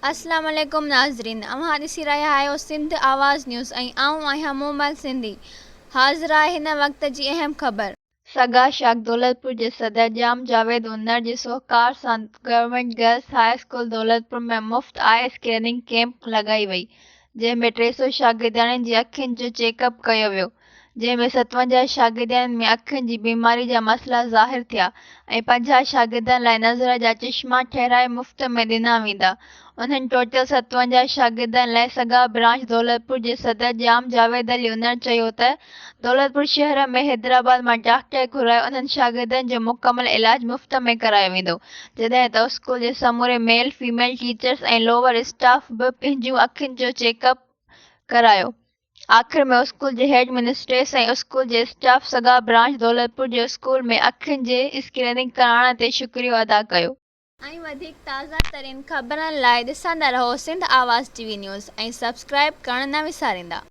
अस्सलाम वालेकुम नाज़रीन, अव्हां ॾिसी रहिया आहियो सिंध आवाज़ न्यूज़ ऐं आऊं आहियां मोमल सिंधी। हाज़िर आहे हिन वक़्त जी अहम ख़बर। सगा शाख दौलतपुर जे सदर जाम जावेद उन्नर जे सोहकार सां government girls high school Daulatpur में मुफ़्त आई स्कैनिंग कैंप लॻाई वई, जंहिं में 300 शागिर्दनि जी अखियुनि जो चेकअप कयो वियो, जंहिं में 57 शागिर्दनि में अखियुनि जी बीमारी जा मसइला ज़ाहिर थिया ऐं 50 शागिर्दनि लाइ नज़र जा चश्मा ठहिराए मुफ़्त में ॾिना वेंदा। उन्हनि टोटल 57 शागिर्दनि लाइ सगा ब्रांच दौलतपुर जे सदर जाम जावेद अली उन्नर चयो त दौलतपुर शहर में हैदराबाद मां डॉक्टर घुराए उन्हनि शागिर्दनि जो मुकमल इलाज मुफ़्त में करायो वेंदो, जॾहिं त स्कूल जे समूरे मेल फीमेल टीचर्स ऐं लोअर स्टाफ बि पंहिंजूं अखियुनि जो चेकअप करायो। आख़िर में स्कूल जे हेड मिनिस्ट्रेस ऐं स्कूल जे स्टाफ सगा ब्रांच दौलतपुर जे स्कूल में अखियुनि जे स्कैनिंग कराइण ते शुक्रियो अदा कयो। ऐं वधीक ताज़ा तरीन ख़बरनि लाइ ॾिसंदा रहो सिंध आवाज़ टीवी न्यूज़ ऐं सब्सक्राइब करणु न विसारींदा।